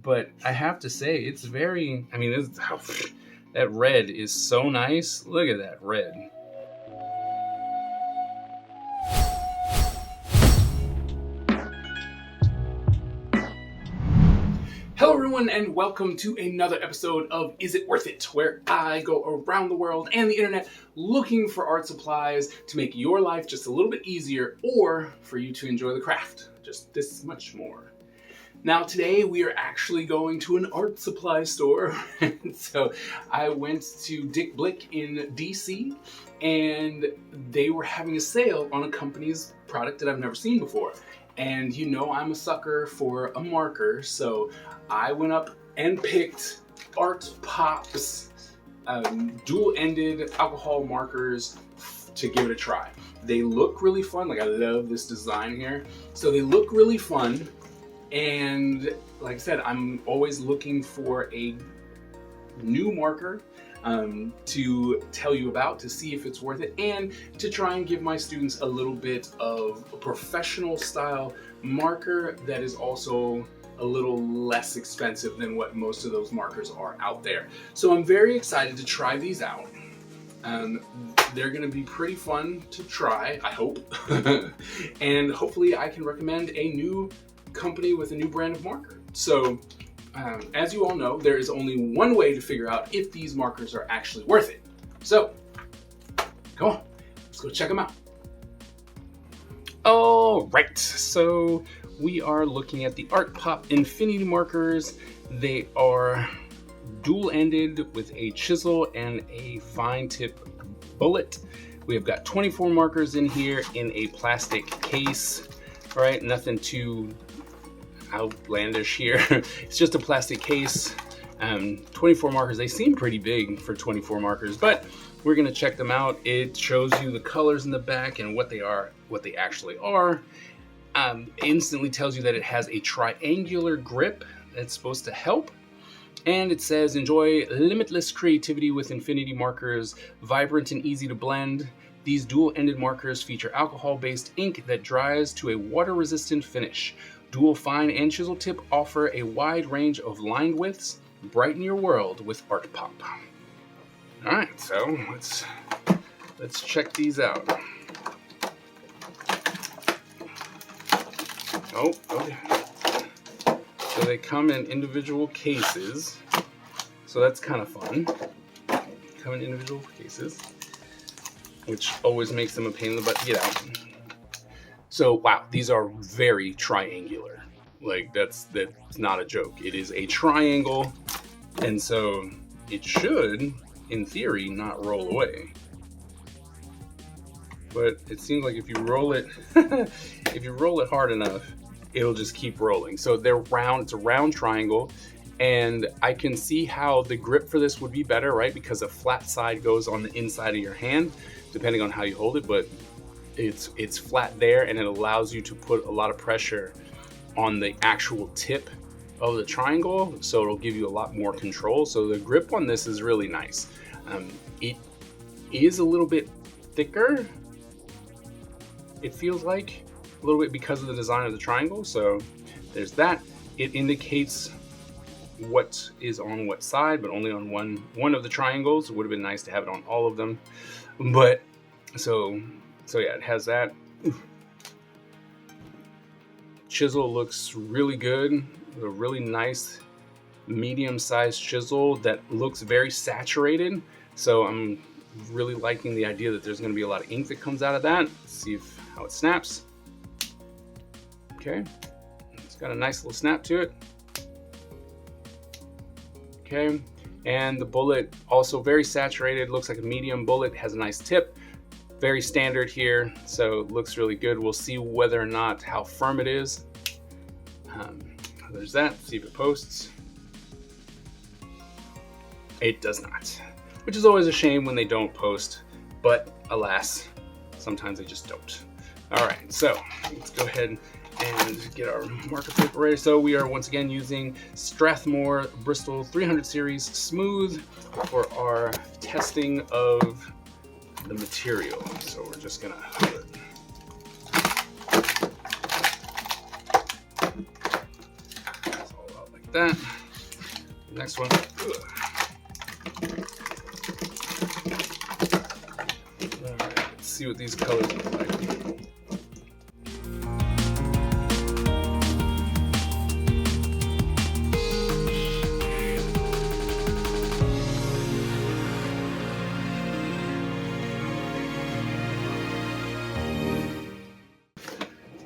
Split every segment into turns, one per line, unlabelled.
but I have to say it's very, that red is so nice. Look at that red. Hello everyone and welcome to another episode of Is It Worth It? Where I go around the world and the internet looking for art supplies to make your life just a little bit easier or for you to enjoy the craft just this much more. Now today we are actually going to an art supply store. So I went to Dick Blick in DC and they were having a sale on a company's product that I've never seen before. And you know I'm a sucker for a marker, so I went up and picked ArtPOP's dual-ended alcohol markers to give it a try. They look really fun. Like, I love this design here. So they look really fun. And like I said, I'm always looking for a new marker to tell you about, to see if it's worth it, and to try and give my students a little bit of a professional style marker that is also a little less expensive than what most of those markers are out there. So I'm very excited to try these out. They're going to be pretty fun to try, I hope. And hopefully I can recommend a new company with a new brand of marker. So as you all know, there is only one way to figure out if these markers are actually worth it. So come on, let's go check them out. All right, so we are looking at the ArtPOP Infinity markers. They are dual-ended with a chisel and a fine tip bullet. We have got 24 markers in here in a plastic case. All right, nothing too outlandish here. It's just a plastic case. 24 markers. They seem pretty big for 24 markers, but we're gonna check them out. It shows you the colors in the back and what they are, what they actually are. Instantly tells you that it has a triangular grip that's supposed to help. And it says, enjoy limitless creativity with infinity markers, vibrant and easy to blend. These dual-ended markers feature alcohol-based ink that dries to a water-resistant finish. Dual fine and chisel tip offer a wide range of line widths. Brighten your world with ArtPOP. All right, so let's check these out. Oh, okay. So they come in individual cases. So that's kind of fun. Come in individual cases, which always makes them a pain in the butt to get out. So wow, these are very triangular. Like that's not a joke. It is a triangle, and so it should, in theory, not roll away. But it seems like if you roll it, if you roll it hard enough, it'll just keep rolling. So they're round. It's a round triangle, and I can see how the grip for this would be better, right? Because a flat side goes on the inside of your hand, depending on how you hold it. But it's flat there, and it allows you to put a lot of pressure on the actual tip of the triangle, so it'll give you a lot more control. So the grip on this is really nice. It is a little bit thicker, it feels like, a little bit because of the design of the triangle. So there's that. It indicates what is on what side, but only on one of the triangles. It would have been nice to have it on all of them, but so yeah, it has that. Chisel looks really good. A really nice medium-sized chisel that looks very saturated. So I'm really liking the idea that there's going to be a lot of ink that comes out of that. Let's see how it snaps. Okay, it's got a nice little snap to it. Okay, and the bullet also very saturated. Looks like a medium bullet. Has a nice tip. Very standard here, so it looks really good. We'll see whether or not how firm it is. There's that. See if it posts. It does not, which is always a shame when they don't post, but alas, sometimes they just don't. All right, so let's go ahead and get our marker paper ready. So we are once again using Strathmore Bristol 300 series smooth for our testing of the material. So we're just gonna hold it. It's all out like that. Next one. All right, let's see what these colors look like.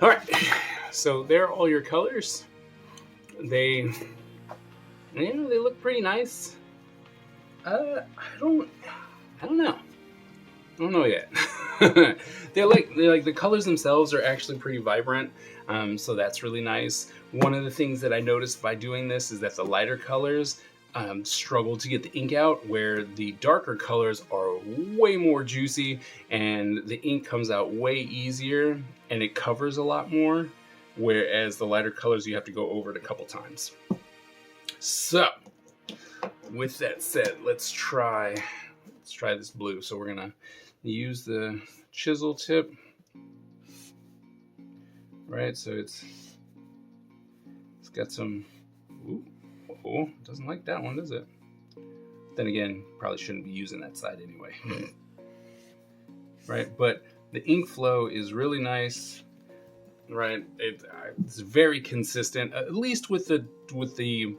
All right, so there are all your colors. They look pretty nice. I don't know. I don't know yet. They're like the colors themselves are actually pretty vibrant, so that's really nice. One of the things that I noticed by doing this is that the lighter colors struggle to get the ink out, where the darker colors are way more juicy and the ink comes out way easier and it covers a lot more, whereas the lighter colors you have to go over it a couple times. So with that said, let's try this blue. So we're gonna use the chisel tip, right? So it's got some, oh, doesn't like that one, does it? Then again, probably shouldn't be using that side anyway. Right, but the ink flow is really nice, right? It's very consistent, at least with the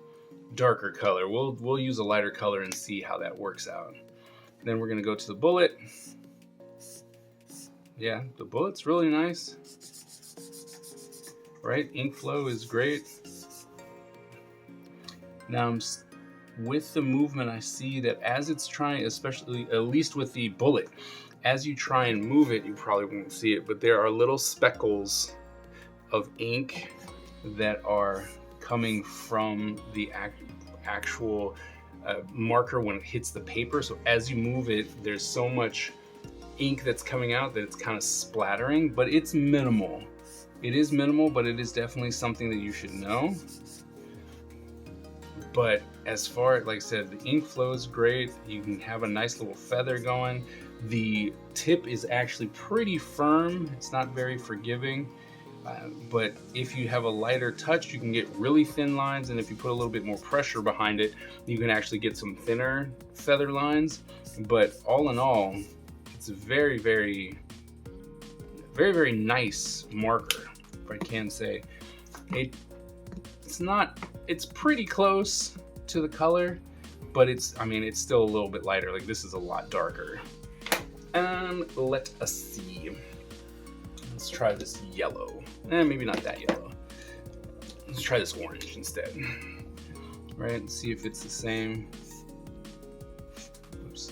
darker color. We'll use a lighter color and see how that works out. Then we're gonna go to the bullet. Yeah, the bullet's really nice, right? Ink flow is great. Now with the movement, I see that as it's trying, especially at least with the bullet, as you try and move it, you probably won't see it, but there are little speckles of ink that are coming from the actual marker when it hits the paper. So as you move it, there's so much ink that's coming out that it's kind of splattering, but it's minimal. It is minimal, but it is definitely something that you should know. But as far as, like I said, the ink flow is great. You can have a nice little feather going. The tip is actually pretty firm. It's not very forgiving. But if you have a lighter touch, you can get really thin lines, and if you put a little bit more pressure behind it, you can actually get some thinner feather lines. But all in all, it's a very, very, very, very nice marker, if I can say. It's pretty close to the color, but it's still a little bit lighter. Like, this is a lot darker. Let us see. Let's try this yellow. Maybe not that yellow. Let's try this orange instead. Right, and see if it's the same. Oops.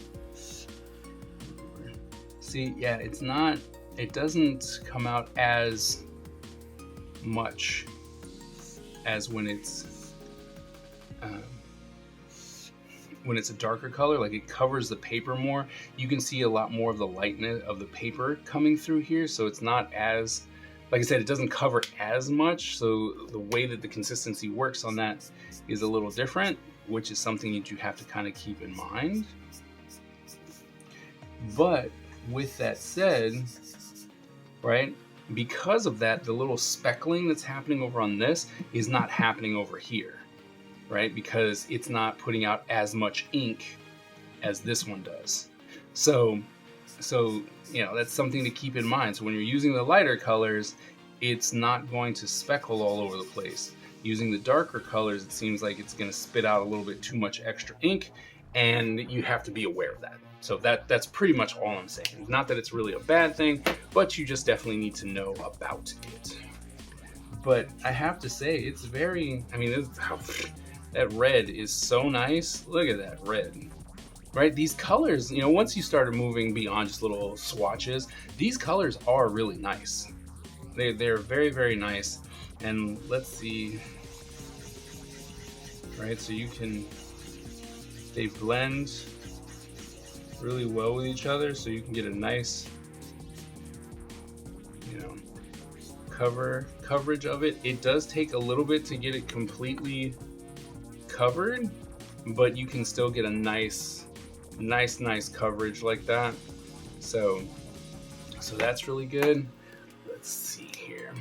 See, yeah, it doesn't come out as much as when it's a darker color. Like, it covers the paper more. You can see a lot more of the lightness of the paper coming through here, so it's not as, like I said, it doesn't cover as much, so the way that the consistency works on that is a little different, which is something that you have to kind of keep in mind. But with that said, right, because of that, the little speckling that's happening over on this is not happening over here, right? Because it's not putting out as much ink as this one does. So that's something to keep in mind. So when you're using the lighter colors, it's not going to speckle all over the place. Using the darker colors, it seems like it's going to spit out a little bit too much extra ink, and you have to be aware of that. So that's pretty much all I'm saying. Not that it's really a bad thing, but you just definitely need to know about it. But I have to say, it's very, that red is so nice. Look at that red, right? These colors, once you started moving beyond just little swatches, these colors are really nice. They're very, very nice. And let's see, right? So they blend really well with each other, so you can get a nice, coverage of it. It does take a little bit to get it completely covered, but you can still get a nice coverage like that. So that's really good. Let's see here.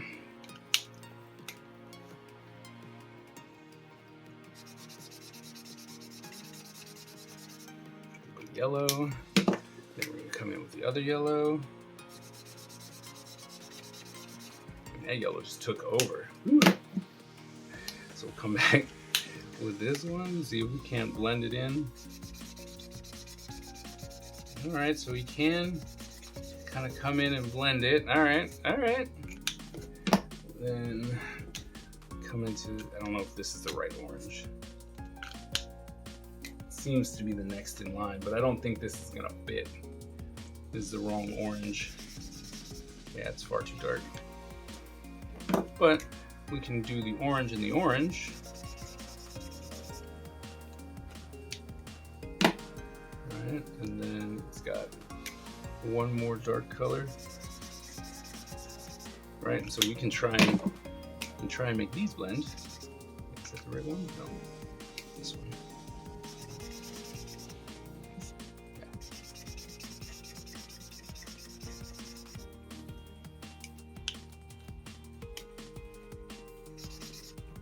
yellow. Then we're going to come in with the other yellow. And that yellow just took over. Woo. So we'll come back with this one, see if we can't blend it in. All right, so we can kind of come in and blend it. All right. Then come into, I don't know if this is the right orange. It seems to be the next in line, but I don't think this is gonna fit. This is the wrong orange. Yeah, it's far too dark. But we can do the orange and the orange. Alright, and then it's got one more dark color. Right, so we can try and make these blend. Is that the right one? No, this one.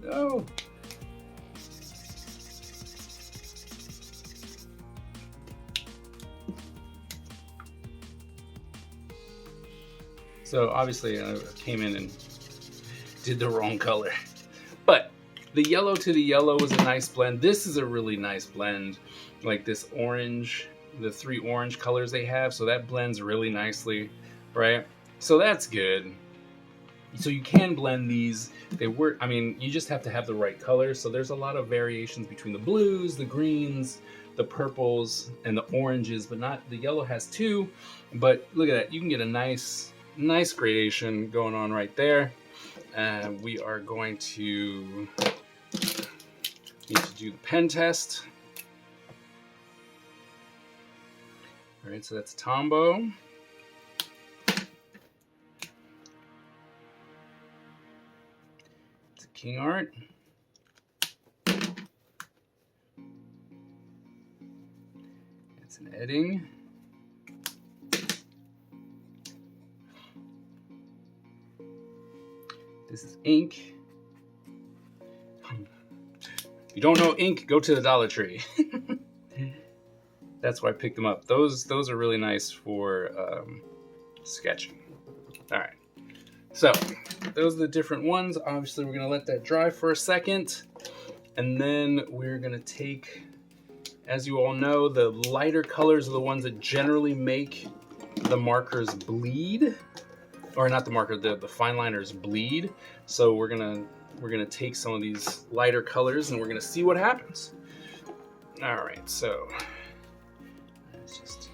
Yeah. No. So obviously I came in and did the wrong color, but the yellow to the yellow was a nice blend. This is a really nice blend, like this orange, the 3 orange colors they have. So that blends really nicely, right? So that's good. So you can blend these. They work, I mean, you just have to have the right color. So there's a lot of variations between the blues, the greens, the purples, and the oranges, but not, the yellow has 2, but look at that. You can get a nice gradation going on right there. We are going to need to do the pen test. All right, so that's Tombow. It's a King Art. It's an Edding. This is ink. If you don't know ink, go to the Dollar Tree. That's why I picked them up. Those are really nice for sketching. All right. So those are the different ones. Obviously, we're gonna let that dry for a second, and then we're gonna take, as you all know, the lighter colors are the ones that generally make the markers bleed. Or not the marker, the fine liners bleed. So we're gonna take some of these lighter colors and we're gonna see what happens. All right, so let's just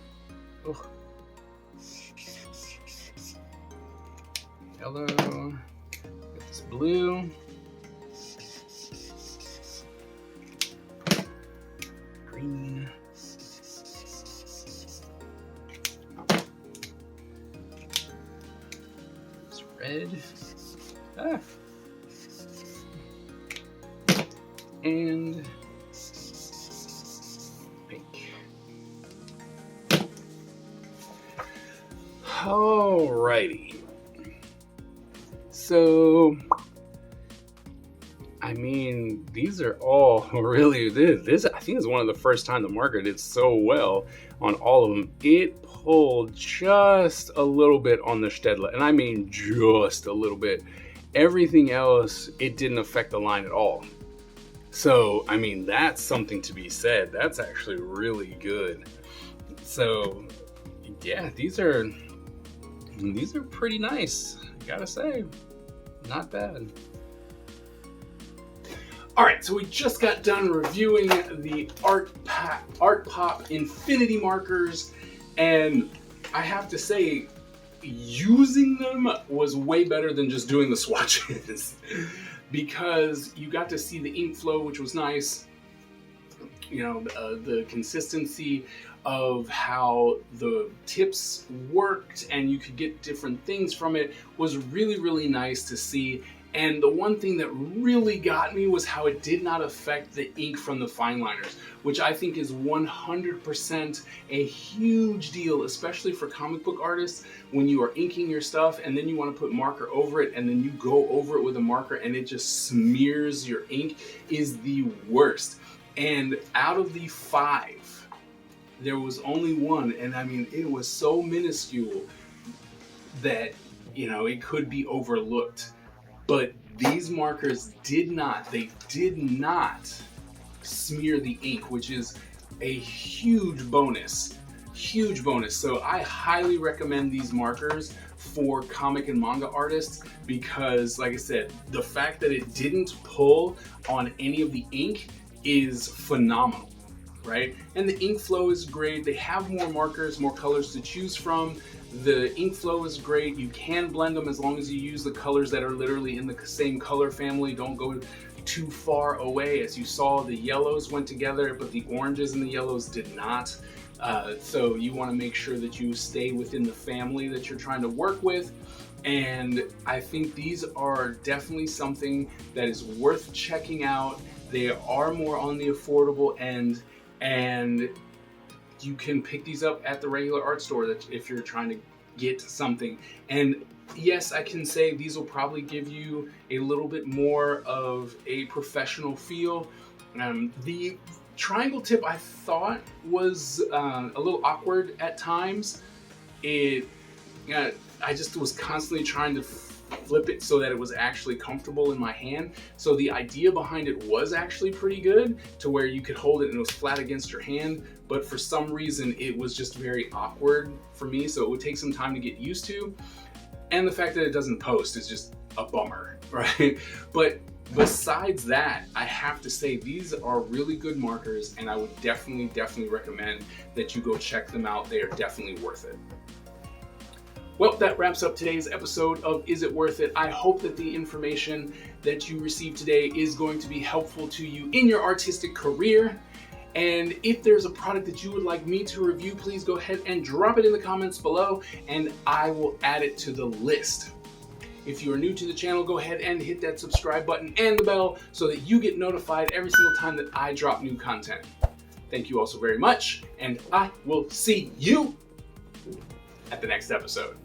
yellow, get this blue, green. Red, and pink. Alrighty. So, I mean, these are all really, this I think is one of the first time the marker did so well on all of them. It pulled just a little bit on the Stedtler, and I mean just a little bit. Everything else, it didn't affect the line at all. So, I mean, that's something to be said. That's actually really good. So, yeah, these are pretty nice, I gotta say. Not bad. All right, so we just got done reviewing the ArtPOP Infinity markers, and I have to say, using them was way better than just doing the swatches because you got to see the ink flow, which was nice. You know, the consistency of how the tips worked and you could get different things from it was really, really nice to see. And the one thing that really got me was how it did not affect the ink from the fine liners, which I think is 100% a huge deal, especially for comic book artists. When you are inking your stuff and then you want to put marker over it and then you go over it with a marker and it just smears your ink is the worst. And out of the 5 there was only one, and I mean, it was so minuscule that, you know, it could be overlooked. But these markers did not smear the ink, which is a huge bonus. Huge bonus. So I highly recommend these markers for comic and manga artists because, like I said, the fact that it didn't pull on any of the ink is phenomenal, right? And the ink flow is great. They have more markers, more colors to choose from. The ink flow is great. You can blend them as long as you use the colors that are literally in the same color family. Don't go too far away. As you saw, the yellows went together, but the oranges and the yellows did not. So you want to make sure that you stay within the family that you're trying to work with. And I think these are definitely something that is worth checking out. They are more on the affordable end, and you can pick these up at the regular art store that if you're trying to get something. And yes, I can say these will probably give you a little bit more of a professional feel. The triangle tip I thought was a little awkward at times. I just was constantly trying to flip it so that it was actually comfortable in my hand. So the idea behind it was actually pretty good, to where you could hold it and it was flat against your hand, but for some reason it was just very awkward for me, so it would take some time to get used to. And the fact that it doesn't post is just a bummer, right? But besides that, I have to say these are really good markers, and I would definitely recommend that you go check them out. They are definitely worth it. Well, that wraps up today's episode of Is It Worth It? I hope that the information that you received today is going to be helpful to you in your artistic career. And if there's a product that you would like me to review, please go ahead and drop it in the comments below, and I will add it to the list. If you are new to the channel, go ahead and hit that subscribe button and the bell so that you get notified every single time that I drop new content. Thank you all so very much, and I will see you at the next episode.